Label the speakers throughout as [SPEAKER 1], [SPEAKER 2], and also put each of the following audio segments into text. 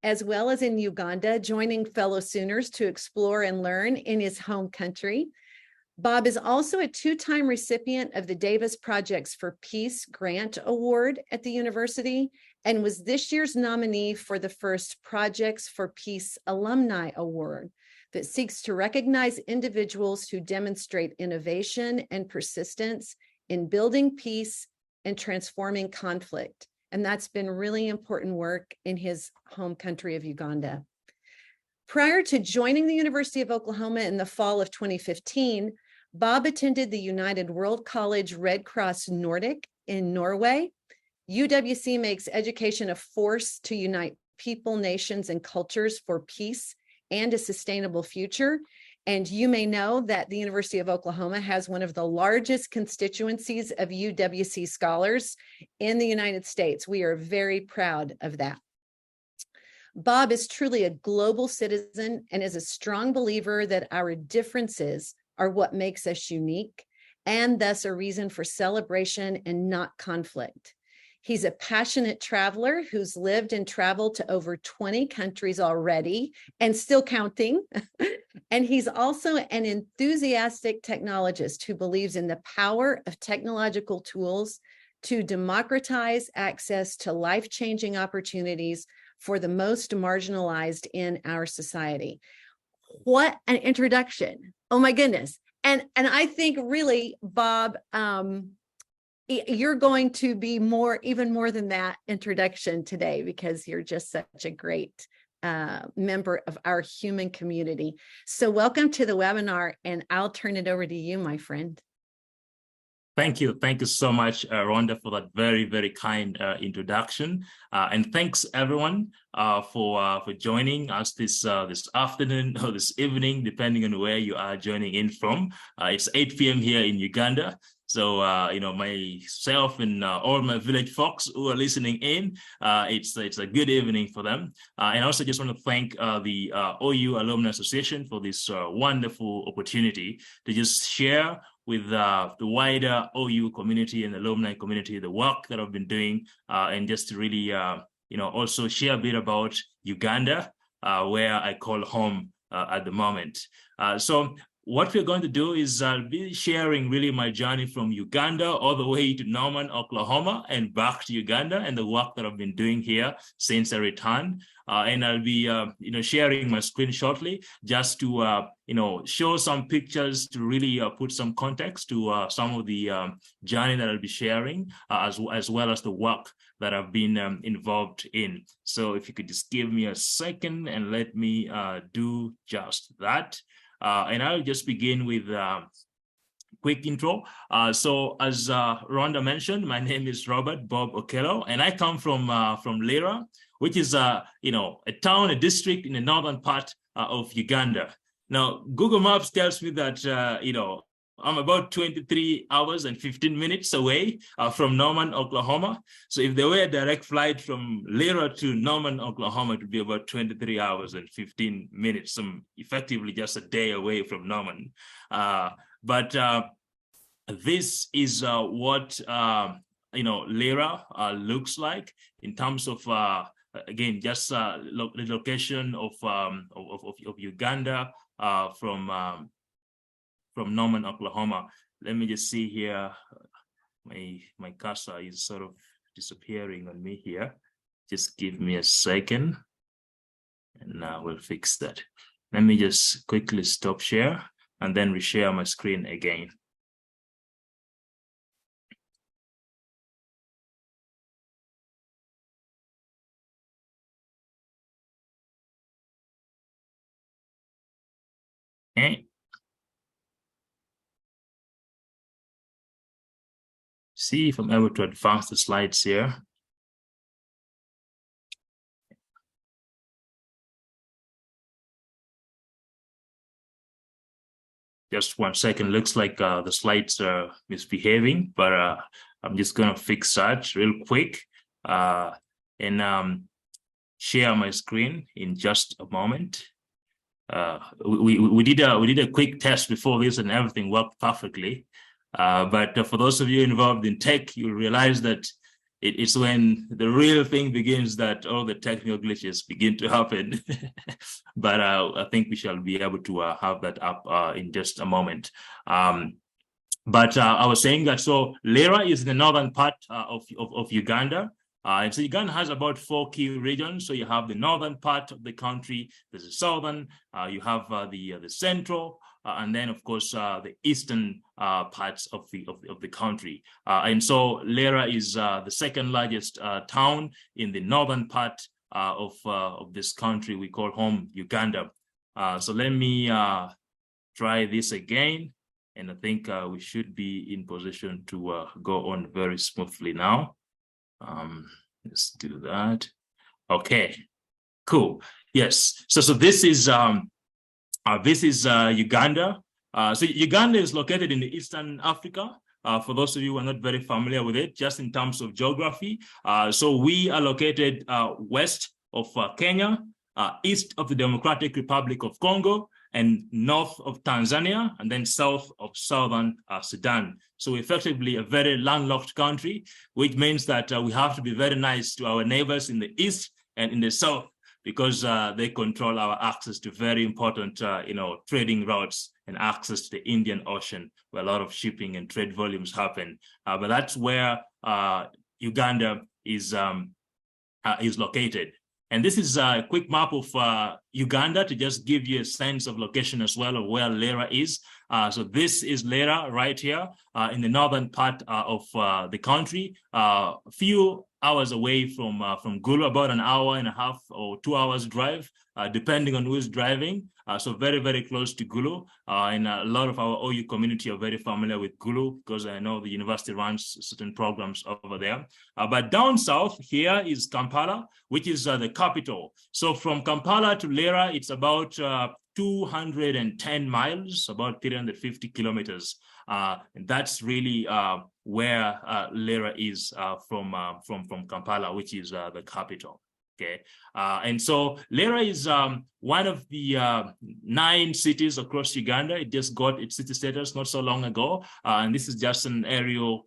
[SPEAKER 1] as well as in Uganda, joining fellow Sooners to explore and learn in his home country. Bob is also a two-time recipient of the Davis Projects for Peace Grant Award at the university and was this year's nominee for the first Projects for Peace Alumni Award that seeks to recognize individuals who demonstrate innovation and persistence in building peace and transforming conflict. And that's been really important work in his home country of Uganda. Prior to joining the University of Oklahoma in the fall of 2015, Bob attended the United World College Red Cross Nordic in Norway. UWC makes education a force to unite people, nations, and cultures for peace and a sustainable future. And you may know that the University of Oklahoma has one of the largest constituencies of UWC scholars in the United States. We are very proud of that. Bob is truly a global citizen and is a strong believer that our differences are what makes us unique and thus a reason for celebration and not conflict. He's a passionate traveler who's lived and traveled to over 20 countries already and still counting. And he's also an enthusiastic technologist who believes in the power of technological tools to democratize access to life-changing opportunities for the most marginalized in our society. What an introduction. Oh my goodness. And I think really, Bob, you're going to be even more than that introduction today, because you're just such a great member of our human community. So welcome to the webinar, and I'll turn it over to you, my friend.
[SPEAKER 2] Thank you. Thank you so much, Rhonda, for that very, very kind introduction. And thanks, everyone, for joining us this afternoon or this evening, depending on where you are joining in from. It's 8 p.m. here in Uganda. So, myself and all my village folks who are listening in, it's a good evening for them. And I also just want to thank the OU Alumni Association for this wonderful opportunity to just share with the wider OU community and alumni community the work that I've been doing, and just to really, also share a bit about Uganda, where I call home at the moment. So what we're going to do is I'll be sharing really my journey from Uganda all the way to Norman, Oklahoma, and back to Uganda, and the work that I've been doing here since I returned. And I'll be, sharing my screen shortly just to, show some pictures to really put some context to some of the journey that I'll be sharing, as well as the work that I've been involved in. So if you could just give me a second and let me do just that. And I'll just begin with a quick intro. So as Rhonda mentioned, my name is Robert Bob Okello, and I come from Lira, which is a town, a district in the northern part of Uganda. Now, Google Maps tells me that I'm about 23 hours and 15 minutes away from Norman, Oklahoma. So if there were a direct flight from Lira to Norman, Oklahoma, it would be about 23 hours and 15 minutes. So I'm effectively just a day away from Norman. But this is what Lira looks like in terms of again, just the location of Uganda from Norman, Oklahoma. Let me just see here. My cursor is sort of disappearing on me here. Just give me a second, and we'll fix that. Let me just quickly stop share and then reshare my screen again. Okay. See if I'm able to advance the slides here. Just 1 second. Looks like the slides are misbehaving, but I'm just going to fix that real quick and share my screen in just a moment. We did a quick test before this, and everything worked perfectly. But for those of you involved in tech, you'll realize that it's when the real thing begins that all the technical glitches begin to happen. But I think we shall be able to have that up in just a moment. But I was saying that, so Lera is the northern part of Uganda. And so Uganda has about 4 key regions. So you have the northern part of the country, there's the southern, you have the central, and then of course the eastern parts of the country. And so Lera is the second largest town in the northern part of this country we call home, Uganda. So let me try this again. And I think we should be in position to go on very smoothly now. Let's do that. Okay, cool. Yes. So this is Uganda. So Uganda is located in the Eastern Africa. For those of you who are not very familiar with it, just in terms of geography. So we are located west of Kenya, east of the Democratic Republic of Congo, and north of Tanzania, and then south of southern Sudan. So effectively a very landlocked country, which means that we have to be very nice to our neighbors in the east and in the south, because they control our access to very important, trading routes and access to the Indian Ocean, where a lot of shipping and trade volumes happen. But that's where Uganda is located. And this is a quick map of Uganda to just give you a sense of location as well of where Lera is. So this is Lera right here in the northern part of the country, a few hours away from Gulu, about an hour and a half or 2 hours drive, depending on who's driving. So very, very close to Gulu. And a lot of our OU community are very familiar with Gulu because I know the university runs certain programs over there. But down south here is Kampala, which is the capital. So from Kampala to Lera, it's about 210 miles, about 350 kilometers. And that's really where Lera is from Kampala, which is the capital. Okay, and so Lera is one of the 9 cities across Uganda. It just got its city status not so long ago, and this is just an aerial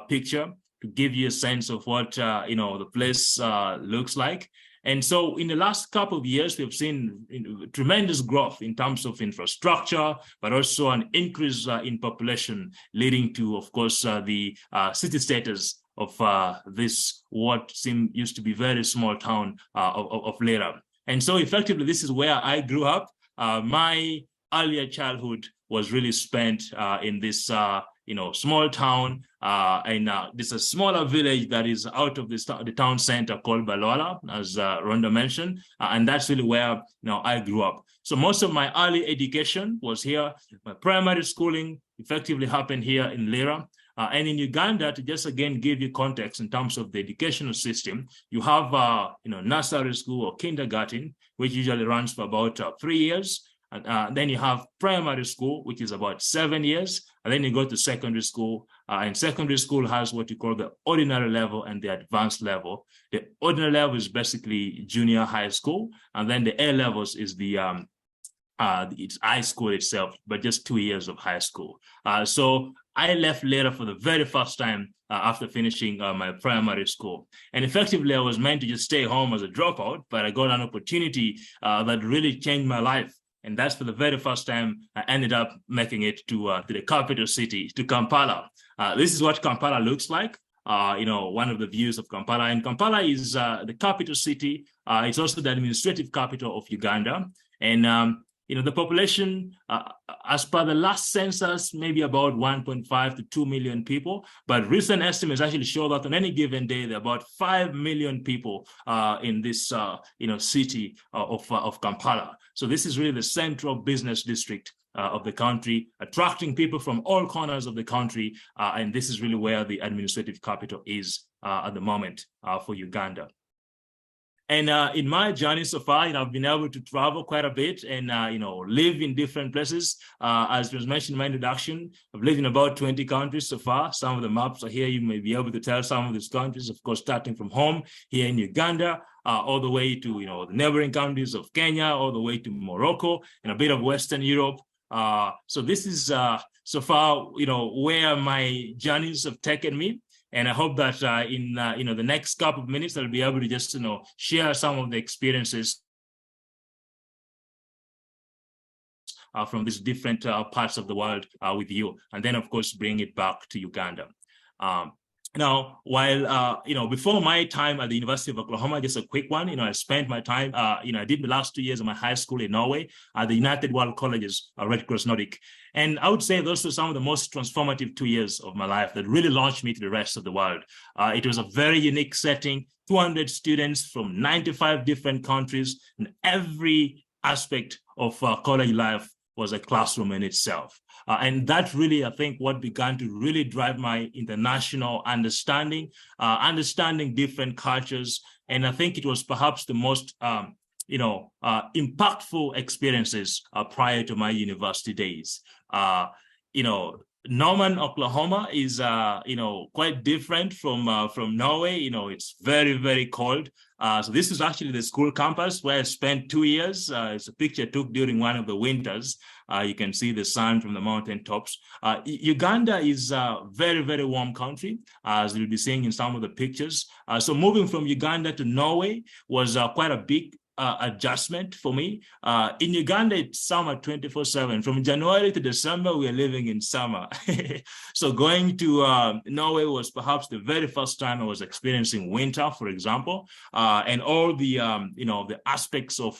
[SPEAKER 2] picture to give you a sense of what the place looks like. And so in the last couple of years, we've seen tremendous growth in terms of infrastructure, but also an increase in population, leading to, of course, the city status of this what used to be very small town of Lera. And so effectively, this is where I grew up. My earlier childhood was really spent in this small town, and this is a smaller village that is out of the town center called Balwala, as Rhonda mentioned, and that's really where I grew up. So most of my early education was here. My primary schooling effectively happened here in Lera. And in Uganda, to just again give you context in terms of the educational system, you have nursery school or kindergarten, which usually runs for about 3 years. And then you have primary school, which is about 7 years. And then you go to secondary school. And secondary school has what you call the ordinary level and the advanced level. The ordinary level is basically junior high school. And then the A levels is it's high school itself, but just 2 years of high school. So I left Lera for the very first time after finishing my primary school. And effectively, I was meant to just stay home as a dropout, but I got an opportunity that really changed my life. And that's for the very first time I ended up making it to the capital city, to Kampala. This is what Kampala looks like. One of the views of Kampala. And Kampala is the capital city. It's also the administrative capital of Uganda. And the population, as per the last census, maybe about 1.5 to 2 million people. But recent estimates actually show that on any given day, there are about 5 million people in this, city of Kampala. So this is really the central business district of the country, attracting people from all corners of the country. And this is really where the administrative capital is at the moment for Uganda. And in my journey so far, I've been able to travel quite a bit and, live in different places. As was mentioned in my introduction, I've lived in about 20 countries so far. Some of the maps are here. You may be able to tell some of these countries, of course, starting from home here in Uganda, all the way to, the neighboring countries of Kenya, all the way to Morocco and a bit of Western Europe. So this is so far, where my journeys have taken me. And I hope that in the next couple of minutes, I'll be able to just share some of the experiences from these different parts of the world with you, and then of course bring it back to Uganda. Now, while before my time at the University of Oklahoma, just a quick one, I spent my time, I did the last 2 years of my high school in Norway at the United World Colleges, Red Cross Nordic. And I would say those were some of the most transformative 2 years of my life that really launched me to the rest of the world. It was a very unique setting, 200 students from 95 different countries, and every aspect of college life was a classroom in itself. And that really, I think, what began to really drive my international understanding, understanding different cultures. And I think it was perhaps the most, impactful experiences prior to my university days. Norman, Oklahoma is, quite different from Norway. It's very, very cold. So this is actually the school campus where I spent 2 years. It's a picture I took during one of the winters. You can see the sun from the mountain tops. Uganda is a very, very warm country, as you'll be seeing in some of the pictures. So moving from Uganda to Norway was quite a big adjustment for me. In Uganda, it's summer 24/7. From January to December, we are living in summer. So going to Norway was perhaps the very first time I was experiencing winter, for example, and all the the aspects of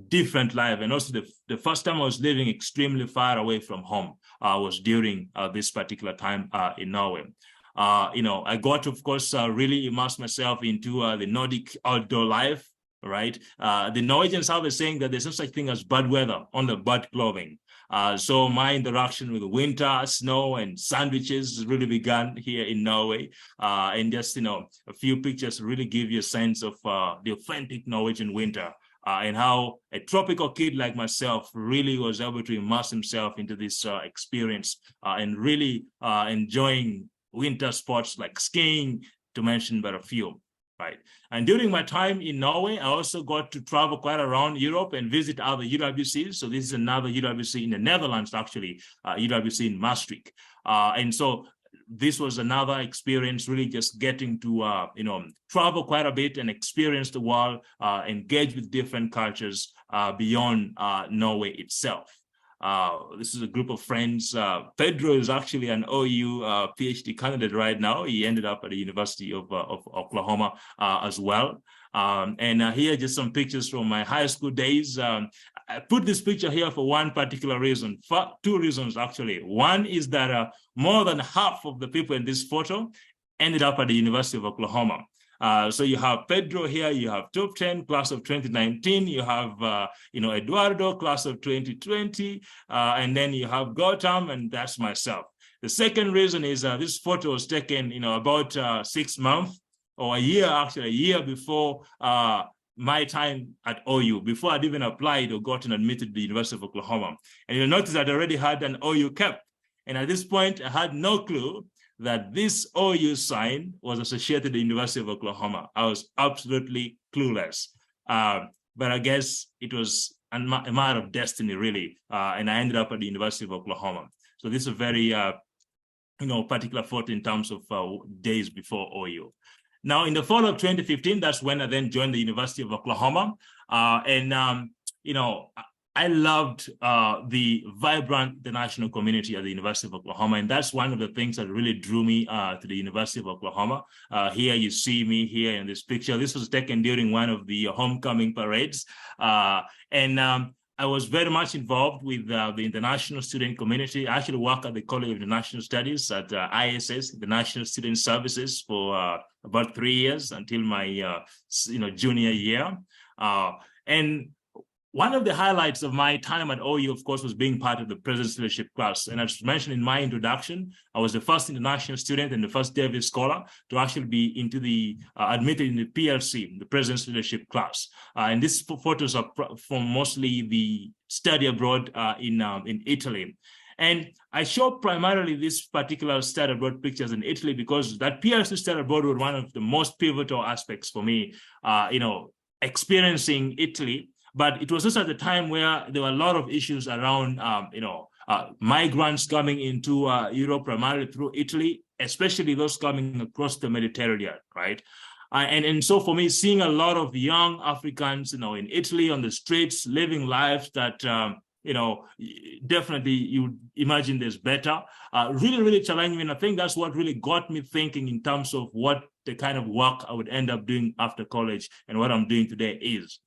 [SPEAKER 2] different life. And also the first time I was living extremely far away from home was during this particular time in Norway. I got to, of course, really immerse myself into the Nordic outdoor life, right? The Norwegians have a saying that there's no such thing as bad weather, only bad clothing. So my interaction with winter, snow, and sandwiches really began here in Norway. And just, a few pictures really give you a sense of the authentic Norwegian winter. And how a tropical kid like myself really was able to immerse himself into this experience and really enjoying winter sports like skiing, to mention but a few, right? And during my time in Norway, I also got to travel quite around Europe and visit other UWCs. So this is another UWC in the Netherlands, actually, UWC in Maastricht. And so this was another experience, really just getting to, travel quite a bit and experience the world, engage with different cultures beyond Norway itself. This is a group of friends. Pedro is actually an OU PhD candidate right now. He ended up at the University of Oklahoma as well. And here are just some pictures from my high school days. I put this picture here for one particular reason, for two reasons actually. One is that more than half of the people in this photo ended up at the University of Oklahoma. So you have Pedro here, you have top 10, class of 2019, you have, Eduardo, class of 2020, and then you have Gautam, and that's myself. The second reason is this photo was taken, about 6 months or a year before my time at OU, before I'd even applied or gotten admitted to the University of Oklahoma. And you'll notice I'd already had an OU cap. And at this point, I had no clue that this OU sign was associated with the University of Oklahoma. I was absolutely clueless. But I guess it was a matter of destiny, really. And I ended up at the University of Oklahoma. So this is a very, particular photo in terms of days before OU. Now, in the fall of 2015, that's when I then joined the University of Oklahoma. I loved the vibrant international community at the University of Oklahoma. And that's one of the things that really drew me to the University of Oklahoma. Here you see me here in this picture. This was taken during one of the homecoming parades. I was very much involved with the international student community. I actually worked at the College of International Studies at ISS, the National Student Services, for about 3 years until my junior year. And one of the highlights of my time at OU, of course, was being part of the President's Leadership class. And as mentioned in my introduction, I was the first international student and the first Davis scholar to actually be admitted in the PLC, the President's Leadership class. And these photos are from mostly the study abroad in Italy. And I show primarily this particular study abroad pictures in Italy because that PLC study abroad was one of the most pivotal aspects for me, experiencing Italy. But it was also at the time where there were a lot of issues around, migrants coming into Europe, primarily through Italy, especially those coming across the Mediterranean, right? And so for me, seeing a lot of young Africans, in Italy on the streets, living lives that, definitely you imagine there's better, really, really challenging me. And I think that's what really got me thinking in terms of what the kind of work I would end up doing after college and what I'm doing today is,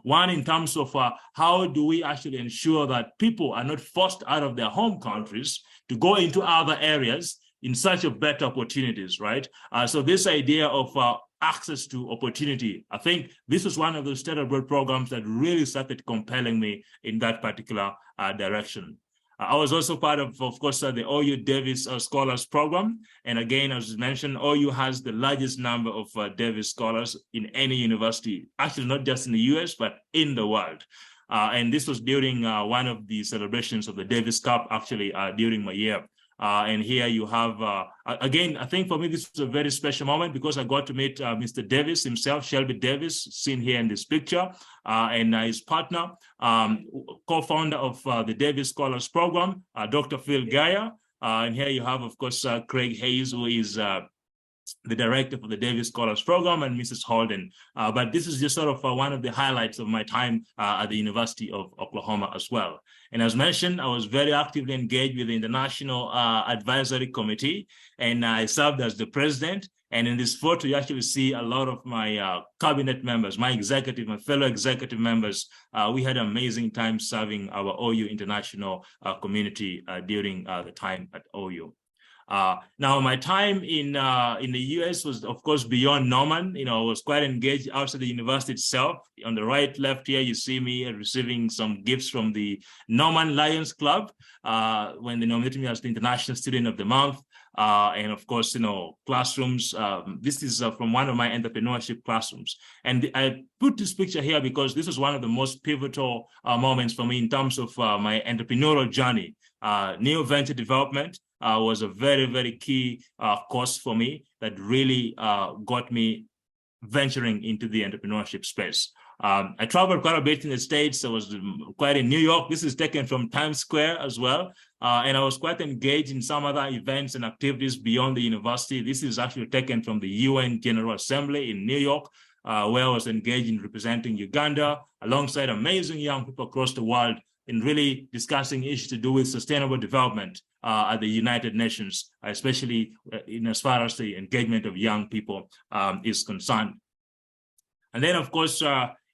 [SPEAKER 2] one in terms of how do we actually ensure that people are not forced out of their home countries to go into other areas in search of better opportunities, right? So this idea of access to opportunity, I think this was one of those state-of-the-art programs that really started compelling me in that particular direction. I was also part of course, the OU Davis Scholars Program. And again, as mentioned, OU has the largest number of Davis Scholars in any university, actually not just in the US, but in the world. And this was during one of the celebrations of the Davis Cup, actually, during my year. And here you have, again, I think for me, this was a very special moment because I got to meet Mr. Davis himself, Shelby Davis, seen here in this picture, and his partner, co-founder of the Davis Scholars Program, Dr. Phil Geyer. And here you have, of course, Craig Hayes, who is the director for the Davis Scholars Program, and Mrs. Holden. But this is just sort of one of the highlights of my time at the University of Oklahoma as well. And as mentioned, I was very actively engaged with the International Advisory Committee, and I served as the president. And in this photo, you actually see a lot of my cabinet members, my fellow executive members. We had an amazing time serving our OU international community during the time at OU. Now, my time in the US was, of course, beyond Norman. I was quite engaged outside the university itself. On the right, left here, you see me receiving some gifts from the Norman Lions Club when they nominated me as the International Student of the Month. And of course, classrooms. This is from one of my entrepreneurship classrooms. And I put this picture here because this was one of the most pivotal moments for me in terms of my entrepreneurial journey. New venture development was a very, very key course for me that really got me venturing into the entrepreneurship space. I traveled quite a bit in the States. I was quite in New York. This is taken from Times Square as well. And I was quite engaged in some other events and activities beyond the university. This is actually taken from the UN General Assembly in New York, where I was engaged in representing Uganda alongside amazing young people across the world in really discussing issues to do with sustainable development at the United Nations, especially in as far as the engagement of young people is concerned. And then, of course,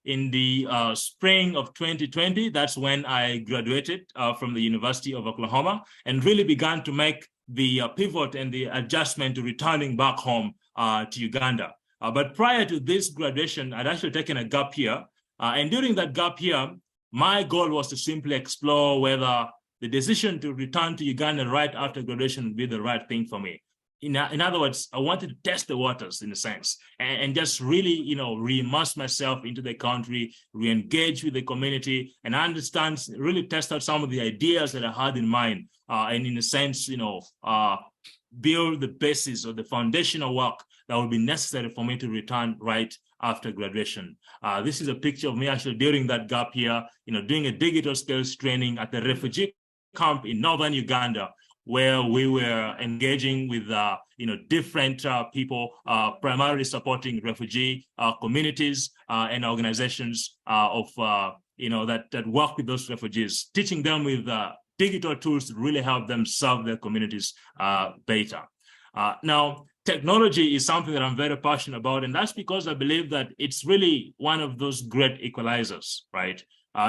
[SPEAKER 2] in the spring of 2020, that's when I graduated from the University of Oklahoma and really began to make the pivot and the adjustment to returning back home to Uganda. But prior to this graduation, I'd actually taken a gap year. And during that gap year, my goal was to simply explore whether the decision to return to Uganda right after graduation would be the right thing for me. In other words, I wanted to test the waters in a sense and just really, re-immerse myself into the country, re-engage with the community and understand, really test out some of the ideas that I had in mind. And in a sense, build the basis or the foundational work that would be necessary for me to return right after graduation. This is a picture of me actually during that gap year, doing a digital skills training at the refugee camp in northern Uganda, where we were engaging with different people, primarily supporting refugee communities and organizations that work with those refugees, teaching them with digital tools to really help them serve their communities better. Now, technology is something that I'm very passionate about, and that's because I believe that it's really one of those great equalizers, right?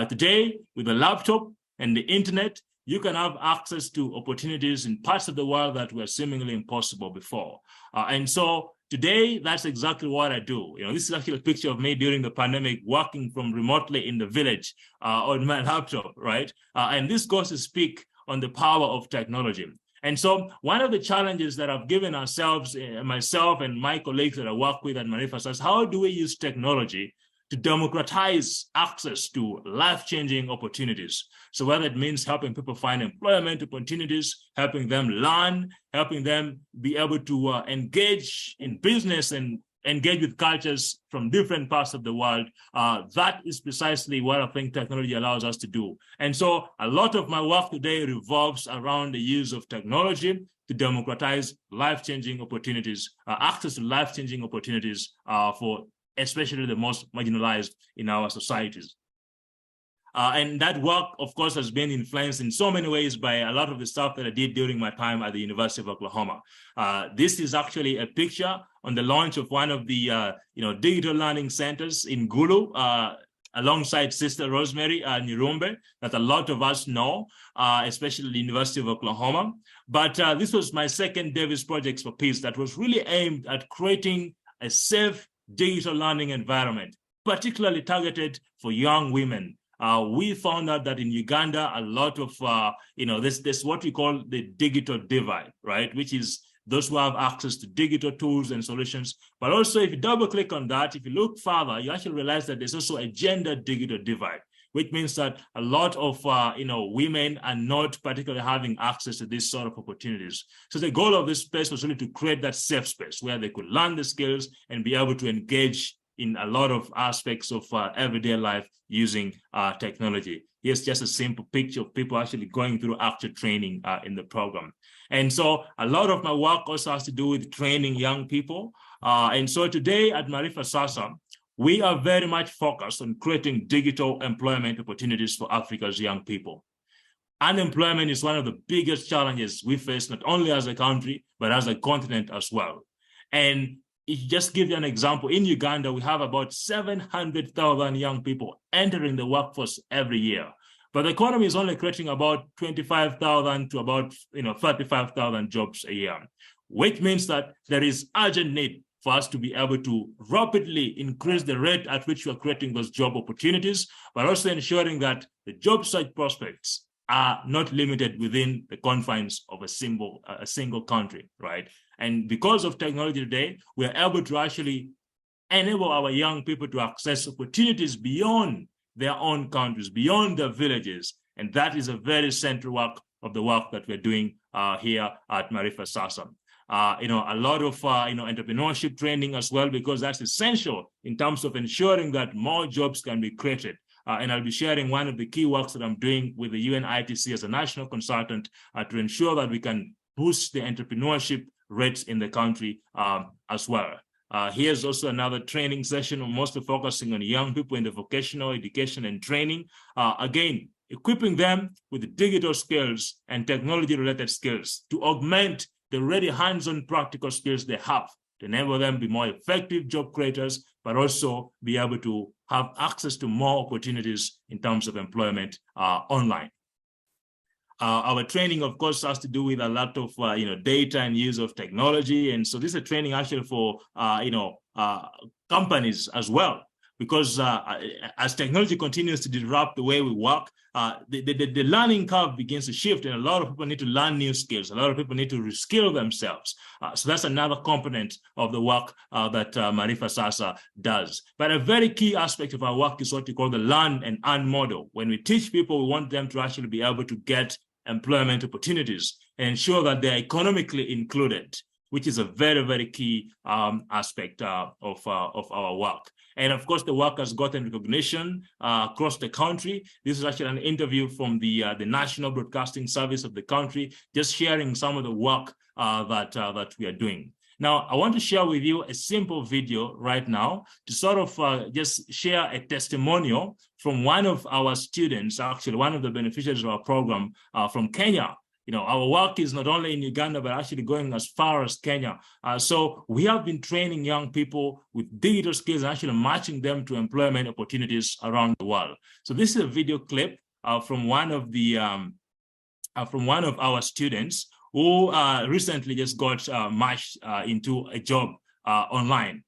[SPEAKER 2] Today, with a laptop and the internet, you can have access to opportunities in parts of the world that were seemingly impossible before. And so today, that's exactly what I do. This is actually a picture of me during the pandemic, working from remotely in the village on my laptop, right? And this goes to speak on the power of technology. And so one of the challenges that I've given ourselves, myself and my colleagues that I work with at Manifest, is how do we use technology to democratize access to life-changing opportunities? So whether it means helping people find employment opportunities, helping them learn, helping them be able to engage in business and engage with cultures from different parts of the world, that is precisely what I think technology allows us to do. And so a lot of my work today revolves around the use of technology to democratize life-changing opportunities, access to life-changing opportunities for especially the most marginalized in our societies. And that work, of course, has been influenced in so many ways by a lot of the stuff that I did during my time at the University of Oklahoma. This is actually a picture on the launch of one of the digital learning centers in Gulu, alongside Sister Rosemary Nirumbe, that a lot of us know, especially the University of Oklahoma. But this was my second Davis Projects for Peace that was really aimed at creating a safe digital learning environment, particularly targeted for young women. We found out that in Uganda, a lot of, this what we call the digital divide, right? Which is those who have access to digital tools and solutions. But also, if you double click on that, if you look further, you actually realize that there's also a gender digital divide, which means that a lot of, women are not particularly having access to these sort of opportunities. So the goal of this space was really to create that safe space where they could learn the skills and be able to engage in a lot of aspects of everyday life using technology. Here's just a simple picture of people actually going through actual training in the program. And so a lot of my work also has to do with training young people. And so today at Marifa Sasa, we are very much focused on creating digital employment opportunities for Africa's young people. Unemployment is one of the biggest challenges we face, not only as a country, but as a continent as well. And just give you an example, in Uganda, we have about 700,000 young people entering the workforce every year. But the economy is only creating about 25,000 to about 35,000 jobs a year, which means that there is urgent need for us to be able to rapidly increase the rate at which we are creating those job opportunities, but also ensuring that the job search prospects are not limited within the confines of a single country, right? And because of technology today, we are able to actually enable our young people to access opportunities beyond their own countries, beyond their villages. And that is a very central work of the work that we're doing here at Marifa Sasa. A lot of entrepreneurship training as well, because that's essential in terms of ensuring that more jobs can be created. And I'll be sharing one of the key works that I'm doing with the UNITC as a national consultant to ensure that we can boost the entrepreneurship rates in the country as well. Here's also another training session, mostly focusing on young people in the vocational education and training. Again, equipping them with digital skills and technology-related skills to augment the already hands-on practical skills they have to enable them to be more effective job creators, but also be able to have access to more opportunities in terms of employment online. Our training, of course, has to do with a lot of data and use of technology, and so this is a training actually for companies as well, because as technology continues to disrupt the way we work, the learning curve begins to shift, and a lot of people need to learn new skills. A lot of people need to reskill themselves. So that's another component of the work that Marifa Sasa does. But a very key aspect of our work is what we call the learn and earn model. When we teach people, we want them to actually be able to get employment opportunities and ensure that they're economically included, which is a very, very key aspect of our work. And of course, the work has gotten recognition across the country. This is actually an interview from the National Broadcasting Service of the country, just sharing some of the work that we are doing. Now, I want to share with you a simple video right now to sort of just share a testimonial from one of our students, actually one of the beneficiaries of our program from Kenya. Our work is not only in Uganda, but actually going as far as Kenya. So we have been training young people with digital skills and actually matching them to employment opportunities around the world. So this is a video clip from one of our students who recently just got matched into a job online.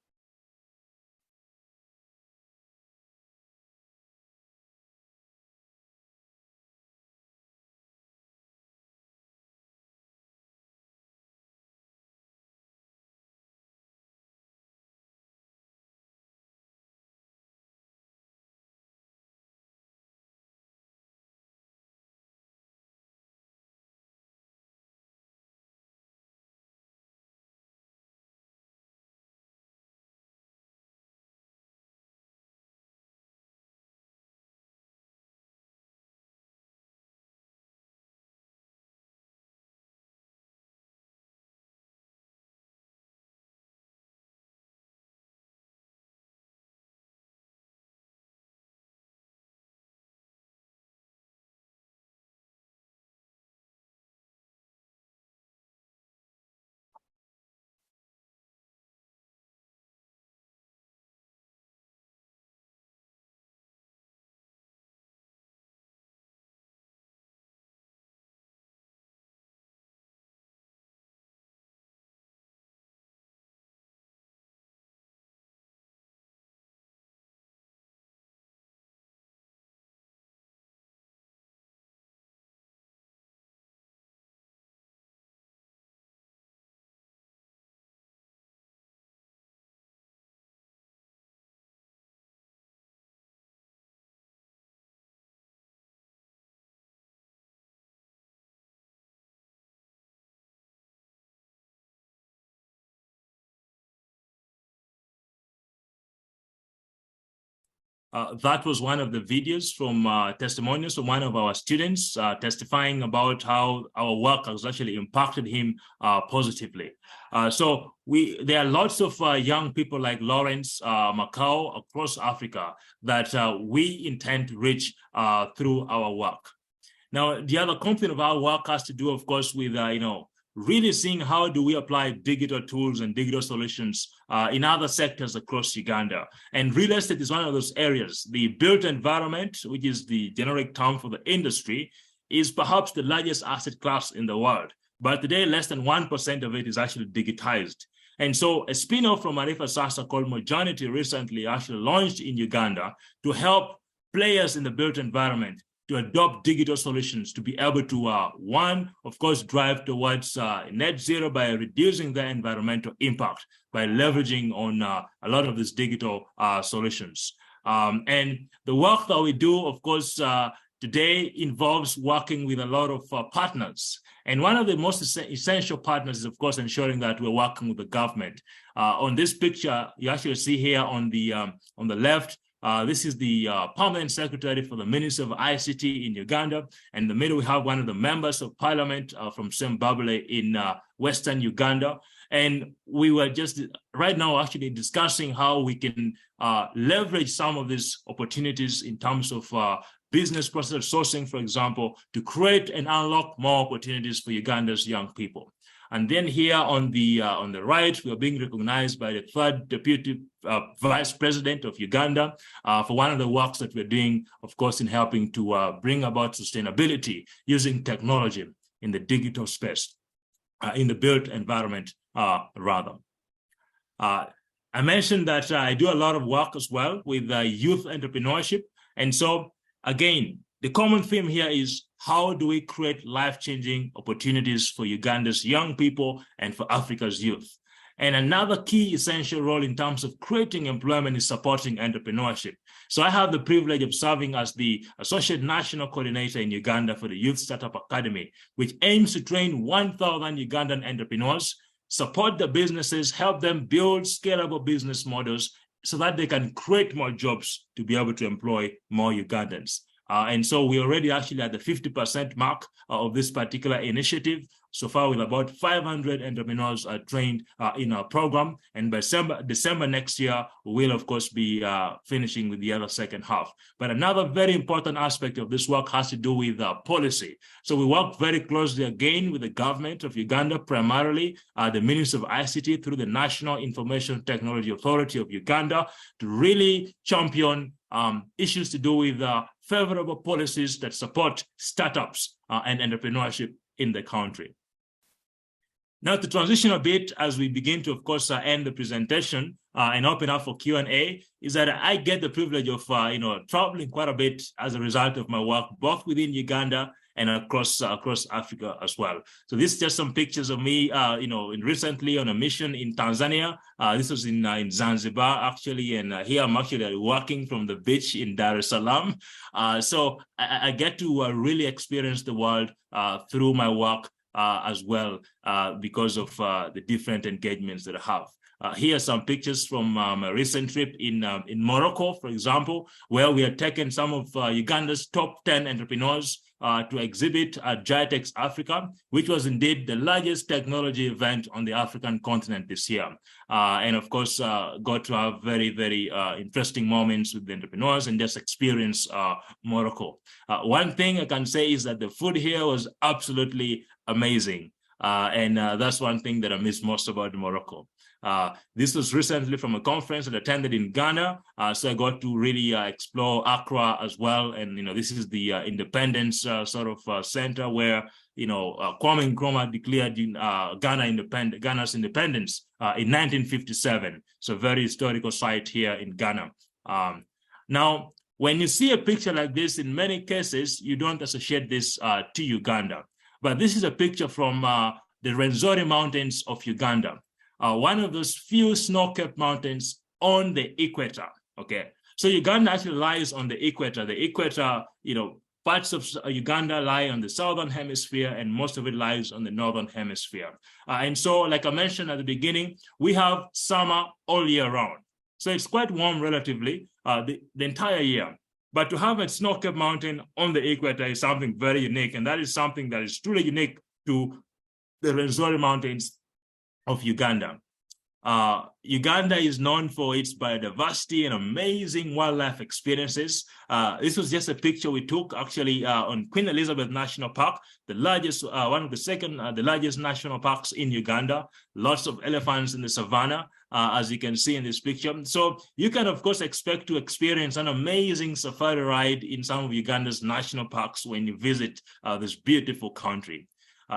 [SPEAKER 2] That was one of the videos from testimonials from one of our students testifying about how our work has actually impacted him positively. There are lots of young people like Lawrence Macau across Africa that we intend to reach through our work. Now, the other component of our work has to do, of course, with really seeing how do we apply digital tools and digital solutions in other sectors across Uganda. And real estate is one of those areas. The built environment, which is the generic term for the industry, is perhaps the largest asset class in the world. But today, less than 1% of it is actually digitized. And so a spin-off from Arifa Sasa called Mojanity recently actually launched in Uganda to help players in the built environment to adopt digital solutions to be able to, one, of course, drive towards net zero by reducing their environmental impact by leveraging on a lot of these digital solutions. And the work that we do, of course, today involves working with a lot of partners. And one of the most essential partners is, of course, ensuring that we're working with the government. On this picture, you actually see here on the left, this is the permanent secretary for the Ministry of ICT in Uganda. And in the middle, we have one of the members of parliament from Zimbabwe in Western Uganda. And we were just right now actually discussing how we can leverage some of these opportunities in terms of business process sourcing, for example, to create and unlock more opportunities for Uganda's young people. And then here on the right, we are being recognized by the third deputy vice president of Uganda for one of the works that we're doing, of course, in helping to bring about sustainability using technology in the digital space, in the built environment, rather. I mentioned that I do a lot of work as well with youth entrepreneurship. And so, again, the common theme here is how do we create life-changing opportunities for Uganda's young people and for Africa's youth? And another key essential role in terms of creating employment is supporting entrepreneurship. So I have the privilege of serving as the Associate National Coordinator in Uganda for the Youth Startup Academy, which aims to train 1,000 Ugandan entrepreneurs, support the businesses, help them build scalable business models so that they can create more jobs to be able to employ more Ugandans. And so we're already actually at the 50% mark of this particular initiative. So far, with about 500 entrepreneurs trained in our program. And by December next year, we will, of course, be finishing with the other second half. But another very important aspect of this work has to do with policy. So we work very closely again with the government of Uganda, primarily the Ministry of ICT through the National Information Technology Authority of Uganda, to really champion issues to do with favorable policies that support startups and entrepreneurship in the country. Now, to transition a bit as we begin to, of course, end the presentation and open up for Q&A, is that I get the privilege of, traveling quite a bit as a result of my work, both within Uganda and across Africa as well. So this is just some pictures of me, recently on a mission in Tanzania. This was in Zanzibar, actually, and here I'm actually working from the beach in Dar es Salaam. So I get to really experience the world through my work as well, because of the different engagements that I have. Here are some pictures from a recent trip in Morocco, for example, where we had taken some of Uganda's top 10 entrepreneurs to exhibit at GITEX Africa, which was indeed the largest technology event on the African continent this year. And of course, got to have very, very interesting moments with the entrepreneurs and just experience Morocco. One thing I can say is that the food here was absolutely amazing. And that's one thing that I miss most about Morocco. This was recently from a conference that I attended in Ghana. So I got to really explore Accra as well. And, this is the independence center where, Kwame Nkrumah declared Ghana's independence in 1957. So a very historical site here in Ghana. Now, when you see a picture like this, in many cases, you don't associate this to Uganda. But this is a picture from the Rwenzori Mountains of Uganda. One of those few snow-capped mountains on the equator, okay? So Uganda actually lies on the equator. The equator, parts of Uganda lie on the southern hemisphere and most of it lies on the northern hemisphere. And so, like I mentioned at the beginning, we have summer all year round. So it's quite warm relatively, the entire year. But to have a snow-capped mountain on the equator is something very unique, and that is something that is truly unique to the Rwenzori Mountains of Uganda. Uganda is known for its biodiversity and amazing wildlife experiences. This was just a picture we took actually on Queen Elizabeth National Park, the largest, the largest national parks in Uganda. Lots of elephants in the savannah, as you can see in this picture. So you can, of course, expect to experience an amazing safari ride in some of Uganda's national parks when you visit this beautiful country.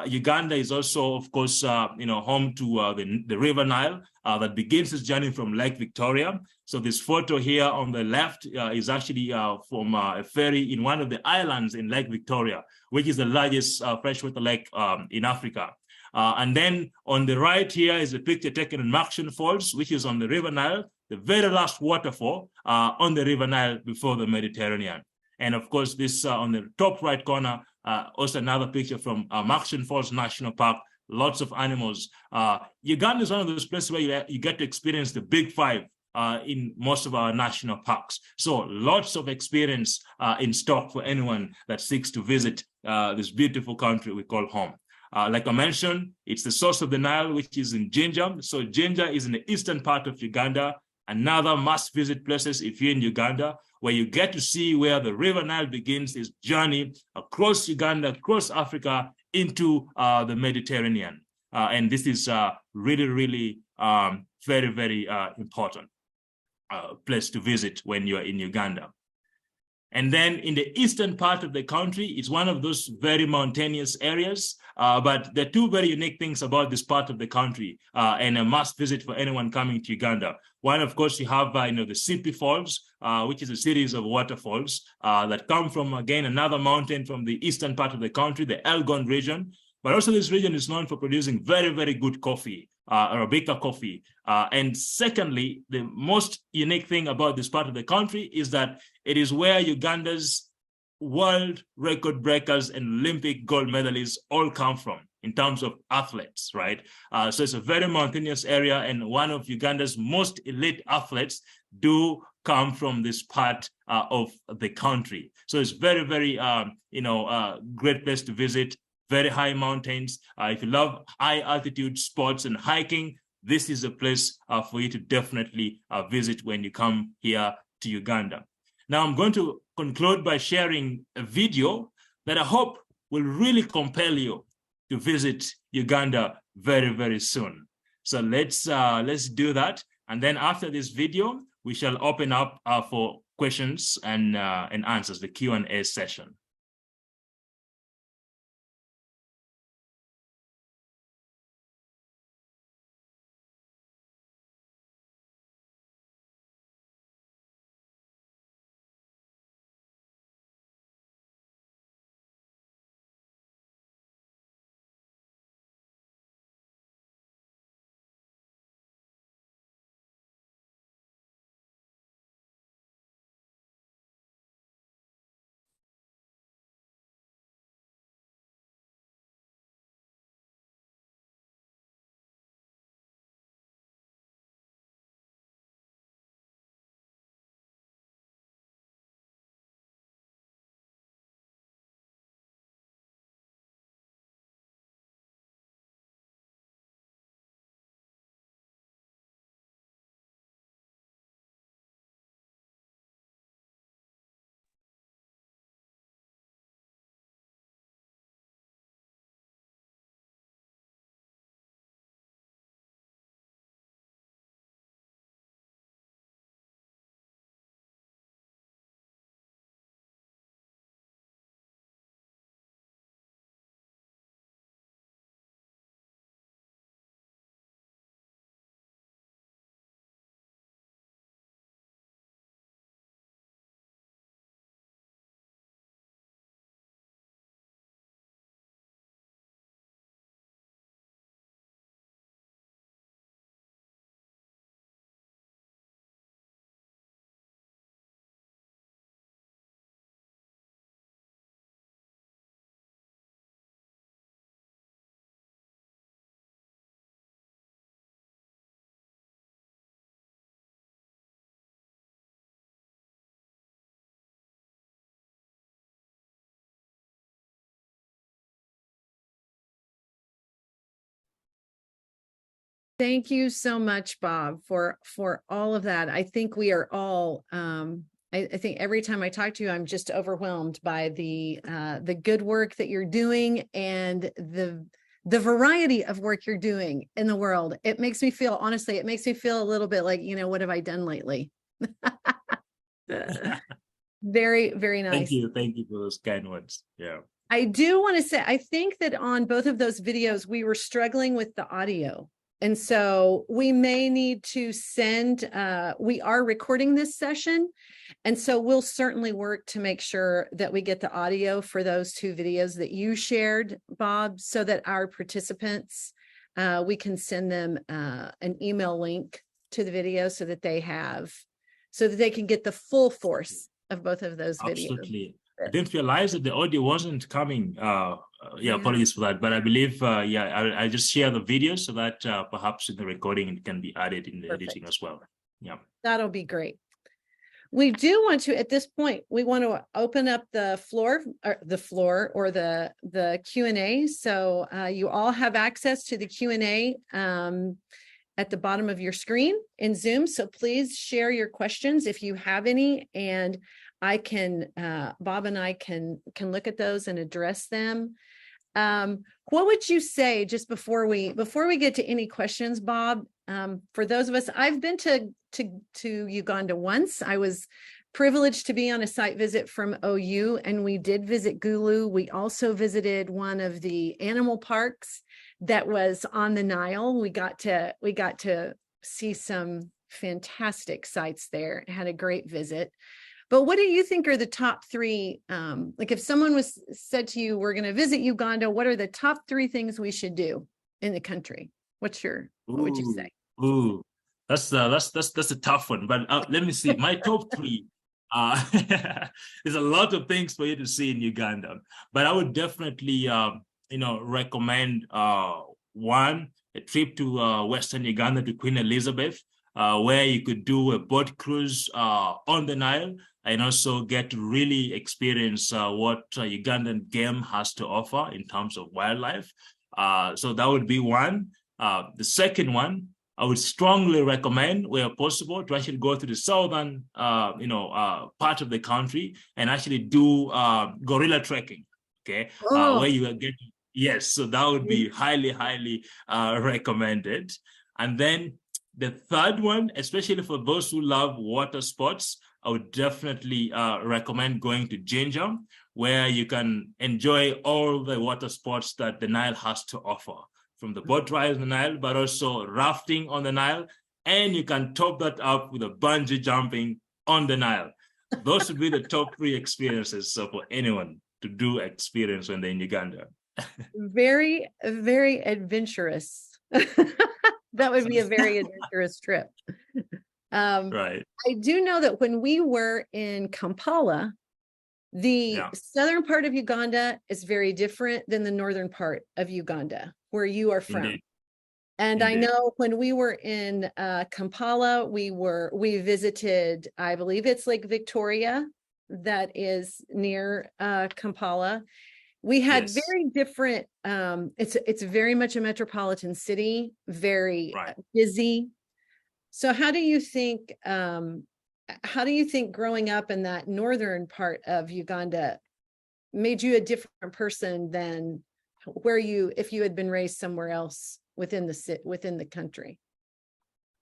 [SPEAKER 2] Uganda is also, of course, home to the River Nile that begins its journey from Lake Victoria. So this photo here on the left is actually from a ferry in one of the islands in Lake Victoria, which is the largest freshwater lake in Africa. And then on the right here is a picture taken in Makshin Falls, which is on the River Nile, the very last waterfall on the River Nile before the Mediterranean. And of course, this on the top right corner, also another picture from Makshin Falls National Park, lots of animals. Uganda is one of those places where you get to experience the big five in most of our national parks. So lots of experience in stock for anyone that seeks to visit this beautiful country we call home. Like I mentioned, it's the source of the Nile, which is in Jinja. So Jinja is in the eastern part of Uganda. Another must-visit places if you're in Uganda, where you get to see where the River Nile begins its journey across Uganda, across Africa, into the Mediterranean. And this is really, really very, very important place to visit when you're in Uganda. And then in the eastern part of the country, it's one of those very mountainous areas. But there are two very unique things about this part of the country and a must visit for anyone coming to Uganda. One, of course, you have the Sipi Falls, which is a series of waterfalls that come from, again, another mountain from the eastern part of the country, the Elgon region. But also this region is known for producing very, very good coffee, Arabica coffee. And secondly, the most unique thing about this part of the country is that it is where Uganda's world record breakers and Olympic gold medalists all come from in terms of athletes, right? So it's a very mountainous area, and one of Uganda's most elite athletes do come from this part of the country. So it's very, very, great place to visit. Very high mountains. If you love high altitude sports and hiking, this is a place for you to definitely visit when you come here to Uganda. Now, I'm going to conclude by sharing a video that I hope will really compel you to visit Uganda very, very soon. So let's do that. And then after this video, we shall open up for questions and answers, the Q&A session.
[SPEAKER 1] Thank you so much, Bob, for all of that. I think we are all I think every time I talk to you, I'm just overwhelmed by the good work that you're doing and the variety of work you're doing in the world. It makes me feel, honestly, it makes me feel a little bit like, what have I done lately? Very, very nice.
[SPEAKER 2] Thank you for those kind words. Yeah.
[SPEAKER 1] I do want to say, I think that on both of those videos, we were struggling with the audio. And so we may need to send, we are recording this session. And so we'll certainly work to make sure that we get the audio for those two videos that you shared, Bob, so that our participants, we can send them an email link to the video so that they can get the full force of both of those videos.
[SPEAKER 2] Absolutely. I didn't realize that the audio wasn't coming. Apologies for that. But I believe, I just share the video so that perhaps in the recording it can be added in the editing as well. Yeah. That'll
[SPEAKER 1] be great. We do want to, at this point, we want to open up the floor or the Q&A. So you all have access to the Q&A at the bottom of your screen in Zoom. So please share your questions if you have any, and Bob and I can look at those and address them. What would you say, just before we get to any questions, Bob, for those of us, I've been to Uganda once. I was privileged to be on a site visit from OU, and we did visit Gulu. We also visited one of the animal parks that was on the Nile. We got to see some fantastic sites there. Had a great visit. But what do you think are the top three? Like if someone said to you, we're going to visit Uganda, what are the top three things we should do in the country? What would you say?
[SPEAKER 2] Ooh, that's a tough one. But let me see. My top three. There's a lot of things for you to see in Uganda, but I would definitely, recommend one, a trip to Western Uganda to Queen Elizabeth, where you could do a boat cruise on the Nile and also get to really experience what Ugandan game has to offer in terms of wildlife. So that would be one. The second one, I would strongly recommend, where possible, to actually go to the southern, part of the country and actually do gorilla trekking. Okay, where you get yes, so that would be highly, highly recommended. And then the third one, especially for those who love water sports, I would definitely recommend going to Ginger, where you can enjoy all the water sports that the Nile has to offer, from the boat ride on the Nile, but also rafting on the Nile. And you can top that up with a bungee jumping on the Nile. Those would be the top three experiences for anyone to do experience when they're in Uganda.
[SPEAKER 1] Very, very adventurous. That would be a very adventurous trip.
[SPEAKER 2] Right.
[SPEAKER 1] I do know that when we were in Kampala, the southern part of Uganda is very different than the northern part of Uganda, where you are from.
[SPEAKER 2] Indeed.
[SPEAKER 1] And I know when we were in Kampala, we visited, I believe it's Lake Victoria, that is near Kampala. We had very different, it's very much a metropolitan city, very busy. So how do you think growing up in that northern part of Uganda made you a different person than if you had been raised somewhere else within the country?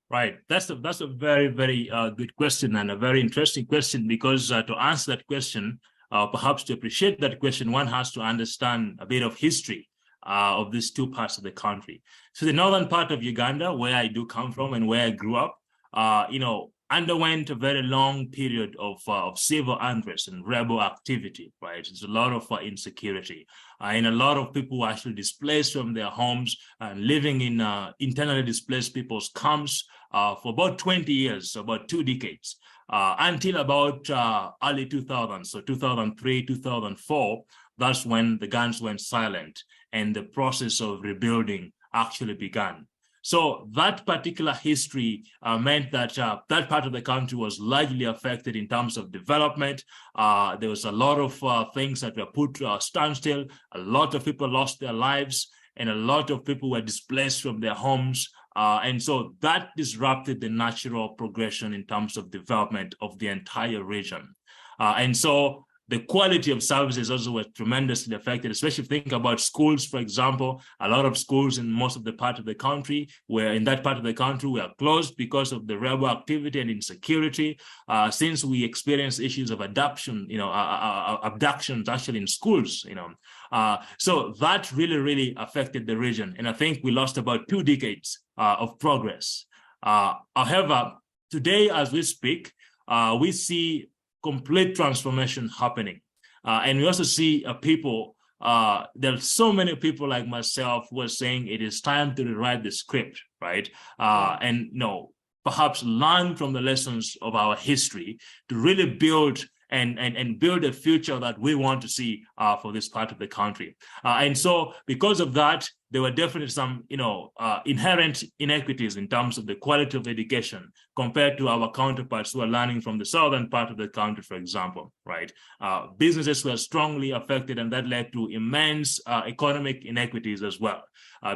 [SPEAKER 2] Right. That's a very, very good question, and a very interesting question, because to answer that question, perhaps to appreciate that question, one has to understand a bit of history of these two parts of the country. So the northern part of Uganda, where I do come from and where I grew up, underwent a very long period of civil unrest and rebel activity, right? There's a lot of insecurity, and a lot of people were actually displaced from their homes and living in internally displaced people's camps for about 20 years, so about 2 decades, until about early 2000s, so 2003, 2004. That's when the guns went silent and the process of rebuilding actually began. So that particular history meant that that part of the country was largely affected in terms of development. There was a lot of things that were put to a standstill. A lot of people lost their lives, and a lot of people were displaced from their homes And so that disrupted the natural progression in terms of development of the entire region. And so the quality of services also was tremendously affected, especially if you think about schools, for example. A lot of schools in most of the part of the country were closed because of the rebel activity and insecurity. Since we experienced issues of abductions actually in schools, so that really affected the region. And I think we lost about 2 decades of progress. However, today, as we speak, we see complete transformation happening. And we also see people, there are so many people like myself who are saying it is time to rewrite the script, right? And perhaps learn from the lessons of our history to really build and build a future that we want to see for this part of the country. And so because of that, there were definitely some, inherent inequities in terms of the quality of education compared to our counterparts who are learning from the southern part of the country, for example, right? Businesses were strongly affected, and that led to immense economic inequities as well,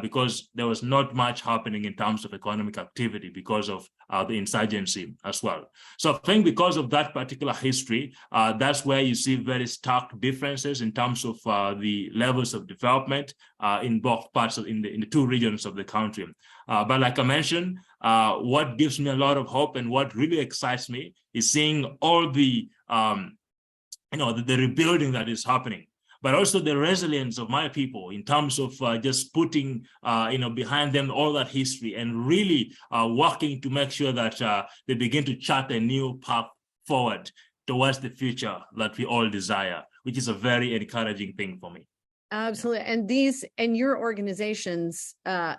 [SPEAKER 2] because there was not much happening in terms of economic activity because of the insurgency as well. So I think because of that particular history, that's where you see very stark differences in terms of the levels of development in both parts in the 2 regions of the country. But like I mentioned, what gives me a lot of hope and what really excites me is seeing all the the rebuilding that is happening, but also the resilience of my people in terms of just putting behind them all that history and really working to make sure that they begin to chart a new path forward towards the future that we all desire, which is a very encouraging thing for me.
[SPEAKER 1] Absolutely. And your organizations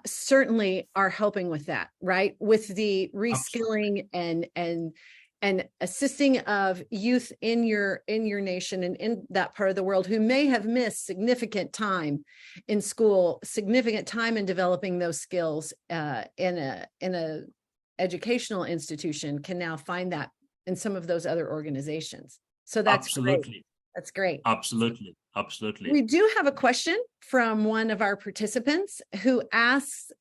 [SPEAKER 1] certainly are helping with that, right? With the reskilling and assisting of youth in your nation and in that part of the world who may have missed significant time in school, significant time in developing those skills in a educational institution, can now find that in some of those other organizations. So that's
[SPEAKER 2] absolutely
[SPEAKER 1] great. That's great.
[SPEAKER 2] Absolutely.
[SPEAKER 1] We do have a question from one of our participants who asks,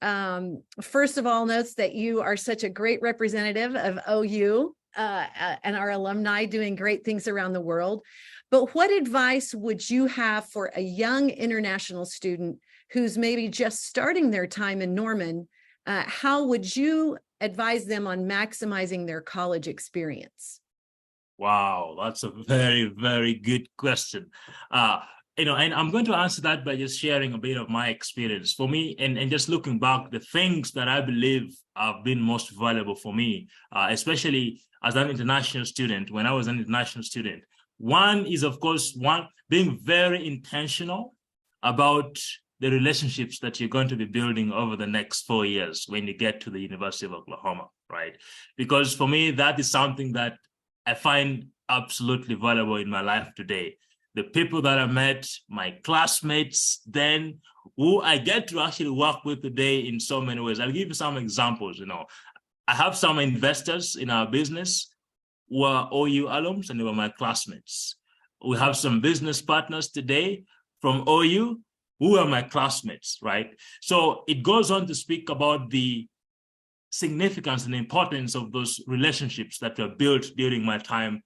[SPEAKER 1] first of all, notes that you are such a great representative of OU and our alumni doing great things around the world. But what advice would you have for a young international student who's maybe just starting their time in Norman? How would you advise them on maximizing their college experience?
[SPEAKER 2] Wow, that's a very, very good question. And I'm going to answer that by just sharing a bit of my experience. For me, and just looking back, the things that I believe have been most valuable for me, especially as an international student, when I was an international student, one is, of course, being very intentional about the relationships that you're going to be building over the next 4 years when you get to the University of Oklahoma, right? Because for me, that is something that I find absolutely valuable in my life today. The people that I met, my classmates then, who I get to actually work with today in so many ways. I'll give you some examples. I have some investors in our business who are OU alums, and they were my classmates. We have some business partners today from OU who are my classmates, right? So it goes on to speak about the significance and importance of those relationships that were built during my time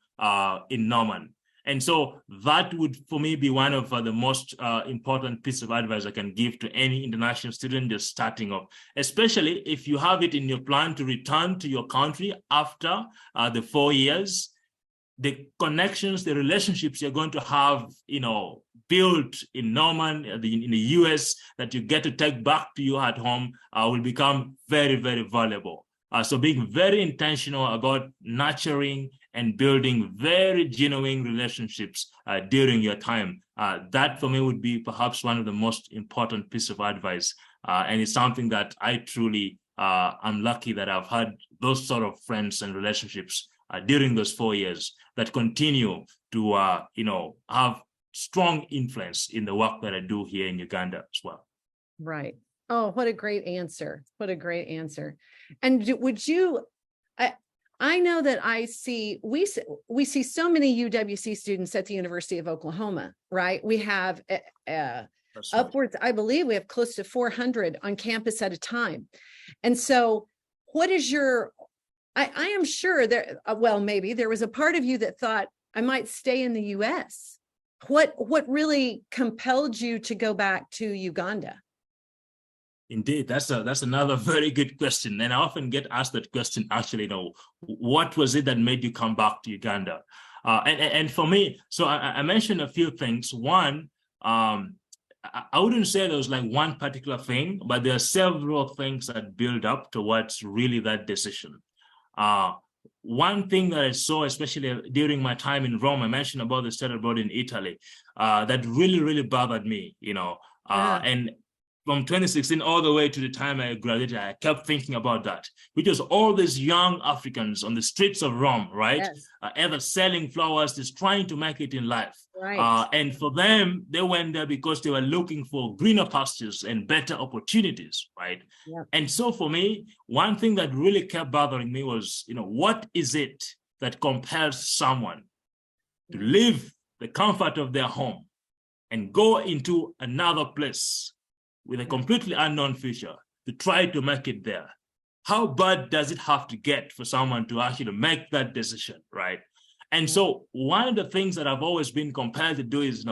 [SPEAKER 2] in Norman. And so that would, for me, be one of the most important pieces of advice I can give to any international student just starting off, especially if you have it in your plan to return to your country after the 4 years. The connections, the relationships you're going to have, built in Norman, in the US, that you get to take back to you at home will become very, very valuable. So being very intentional about nurturing and building very genuine relationships during your time, that for me would be perhaps one of the most important pieces of advice. And it's something that I truly am lucky that I've had those sort of friends and relationships during those 4 years that continue to, have strong influence in the work that I do here in Uganda as well.
[SPEAKER 1] Right. Oh, what a great answer. What a great answer. And would you, I know that we see so many UWC students at the University of Oklahoma, right? We have
[SPEAKER 2] That's right.
[SPEAKER 1] Upwards, I believe we have close to 400 on campus at a time. And so what is I am sure there, well, maybe there was a part of you that thought I might stay in the US. What really compelled you to go back to Uganda?
[SPEAKER 2] Indeed, that's another very good question, and I often get asked that question. Actually, what was it that made you come back to Uganda? And for me, so I mentioned a few things. One, I wouldn't say there was like one particular thing, but there are several things that build up towards really that decision. One thing that I saw, especially during my time in Rome, I mentioned about the study abroad in Italy, that really bothered me, and from 2016 all the way to the time I graduated, I kept thinking about that, which was all these young Africans on the streets of Rome, right?
[SPEAKER 1] Yes.
[SPEAKER 2] Either selling flowers, just trying to make it in life.
[SPEAKER 1] Right.
[SPEAKER 2] And for them, they went there because they were looking for greener pastures and better opportunities, right?
[SPEAKER 1] Yep.
[SPEAKER 2] And so for me, one thing that really kept bothering me was, what is it that compels someone to leave the comfort of their home and go into another place with a completely unknown future to try to make it there? How bad does it have to get for someone to actually make that decision, right? And so one of the things that I've always been compelled to do is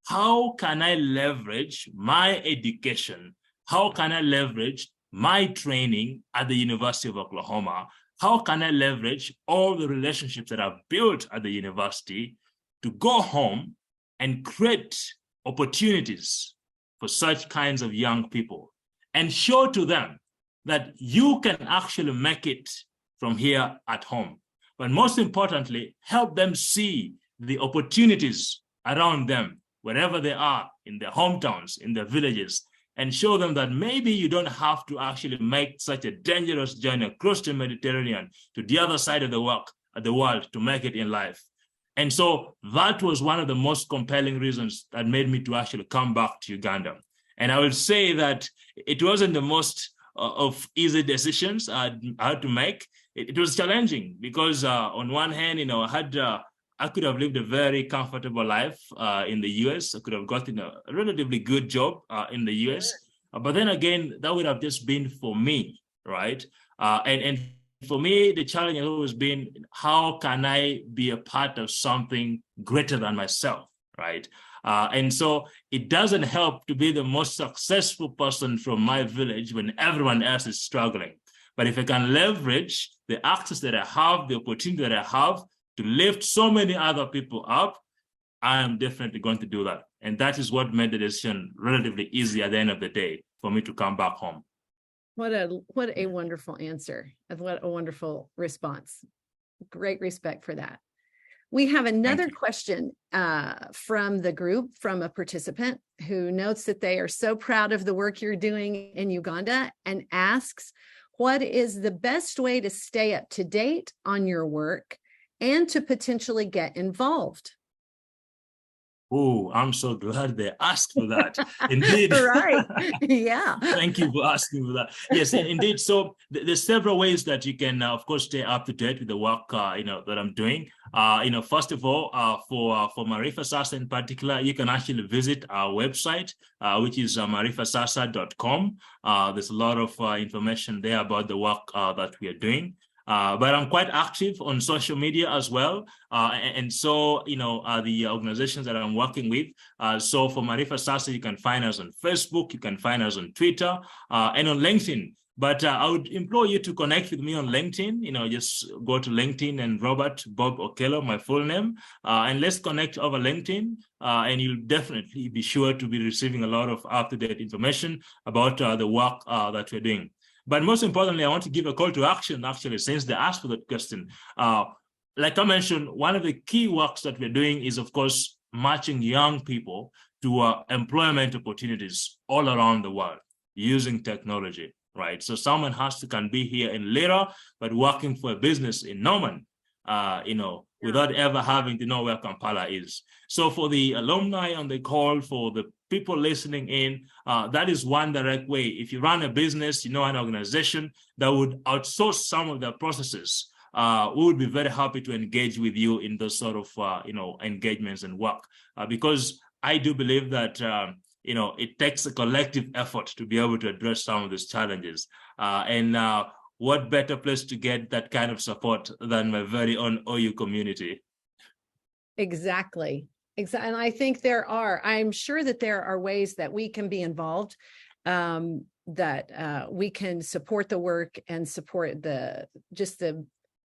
[SPEAKER 2] how can I leverage my education? How can I leverage my training at the University of Oklahoma? How can I leverage all the relationships that I've built at the university to go home and create opportunities for such kinds of young people and show to them that you can actually make it from here at home? But most importantly, help them see the opportunities around them, wherever they are, in their hometowns, in their villages, and show them that maybe you don't have to actually make such a dangerous journey across the Mediterranean to the other side of the world to make it in life. And so that was one of the most compelling reasons that made me to actually come back to Uganda. And I will say that it wasn't the most of easy decisions I had to make. It was challenging because on one hand, I could have lived a very comfortable life in the US. I could have gotten a relatively good job in the US. But then again, that would have just been for me, right? And for me, the challenge has always been, how can I be a part of something greater than myself, right? And so it doesn't help to be the most successful person from my village when everyone else is struggling. But if I can leverage the access that I have, the opportunity that I have to lift so many other people up, I am definitely going to do that. And that is what made the decision relatively easy at the end of the day for me to come back home.
[SPEAKER 1] What a wonderful answer. What a wonderful response. Great respect for that. We have another question from the group, from a participant who notes that they are so proud of the work you're doing in Uganda and asks, what is the best way to stay up to date on your work and to potentially get involved?
[SPEAKER 2] Oh, I'm so glad they asked for that. Indeed.
[SPEAKER 1] Right. Yeah.
[SPEAKER 2] Thank you for asking for that. Yes, indeed. So there's several ways that you can, of course, stay up to date with the work, that I'm doing. First of all, for Marifa Sasa in particular, you can actually visit our website, which is marifasasa.com. There's a lot of information there about the work that we are doing. But I'm quite active on social media as well. And so, the organizations that I'm working with. So for Marifa Sasa, you can find us on Facebook, you can find us on Twitter, and on LinkedIn. But I would implore you to connect with me on LinkedIn. Just go to LinkedIn and Robert Bob Okello, my full name, and let's connect over LinkedIn. And you'll definitely be sure to be receiving a lot of up-to-date information about the work that we're doing. But most importantly, I want to give a call to action, actually, since they asked for that question. Like I mentioned, one of the key works that we're doing is, of course, matching young people to employment opportunities all around the world using technology, right? So someone can be here in Lira, but working for a business in Norman, without ever having to know where Kampala is. So for the alumni on the call, for the people listening in, that is one direct way. If you run a business, an organization that would outsource some of their processes, we would be very happy to engage with you in those sort of, engagements and work. Because I do believe that it takes a collective effort to be able to address some of these challenges. And what better place to get that kind of support than my very own OU community?
[SPEAKER 1] Exactly. And I think I'm sure that there are ways that we can be involved, that we can support the work and support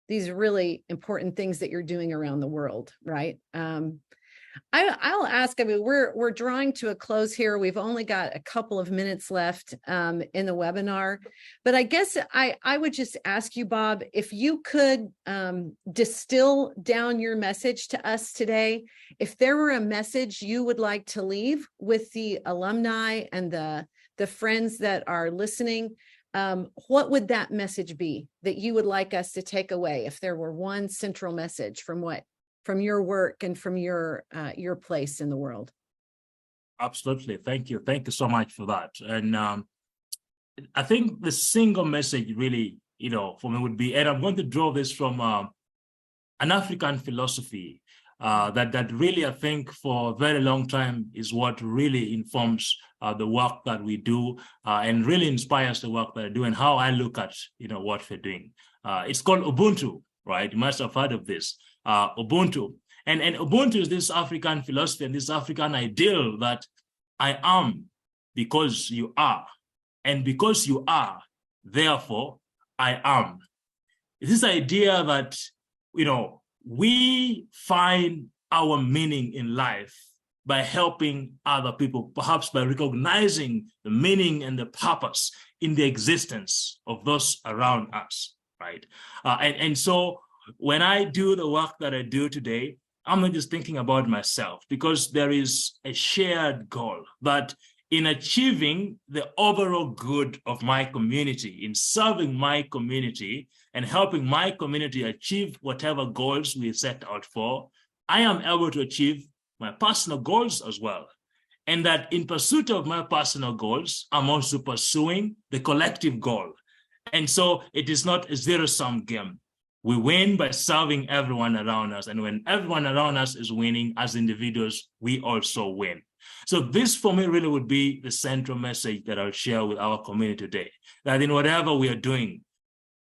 [SPEAKER 1] these really important things that you're doing around the world, right? I'll ask, I mean, we're drawing to a close here. We've only got a couple of minutes left in the webinar, but I guess I would just ask you, Bob, if you could distill down your message to us today, if there were a message you would like to leave with the alumni and the friends that are listening, what would that message be that you would like us to take away if there were one central message from your work and from your place in the world?
[SPEAKER 2] Absolutely. Thank you. Thank you so much for that. And I think the single message really, for me would be, and I'm going to draw this from an African philosophy that really, I think for a very long time is what really informs the work that we do and really inspires the work that I do and how I look at, what we're doing. It's called Ubuntu, right? You must have heard of this. Ubuntu. And Ubuntu is this African philosophy and this African ideal that I am because you are. And because you are, therefore, I am. It's this idea that, we find our meaning in life by helping other people, perhaps by recognizing the meaning and the purpose in the existence of those around us, right? And so when I do the work that I do today, I'm not just thinking about myself, because there is a shared goal that in achieving the overall good of my community, in serving my community and helping my community achieve whatever goals we set out for, I am able to achieve my personal goals as well. And that in pursuit of my personal goals, I'm also pursuing the collective goal. And so it is not a zero-sum game. We win by serving everyone around us. And when everyone around us is winning as individuals, we also win. So this for me really would be the central message that I'll share with our community today, that in whatever we are doing,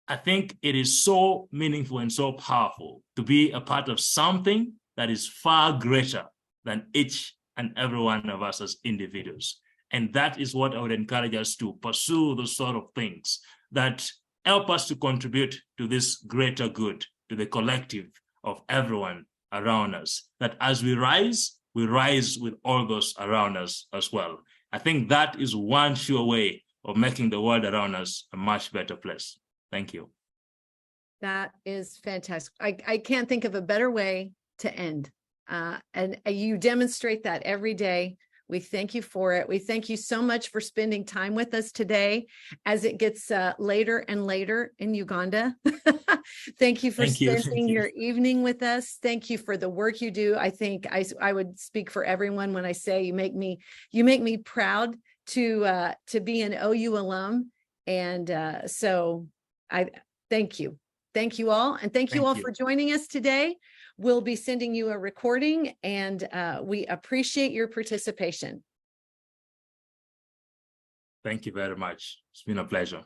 [SPEAKER 2] I think it is so meaningful and so powerful to be a part of something that is far greater than each and every one of us as individuals. And that is what I would encourage us to pursue, those sort of things that help us to contribute to this greater good, to the collective of everyone around us. That as we rise with all those around us as well. I think that is one sure way of making the world around us a much better place. Thank you.
[SPEAKER 1] That is fantastic. I can't think of a better way to end. And you demonstrate that every day. We thank you for it. We thank you so much for spending time with us today as it gets later and later in Uganda. Thank you for spending your evening with us. Thank you for the work you do. I think I would speak for everyone when I say you make me proud to be an OU alum. And so I thank you. Thank you all. And thank you all for joining us today. We'll be sending you a recording, and we appreciate your participation.
[SPEAKER 2] Thank you very much. It's been a pleasure.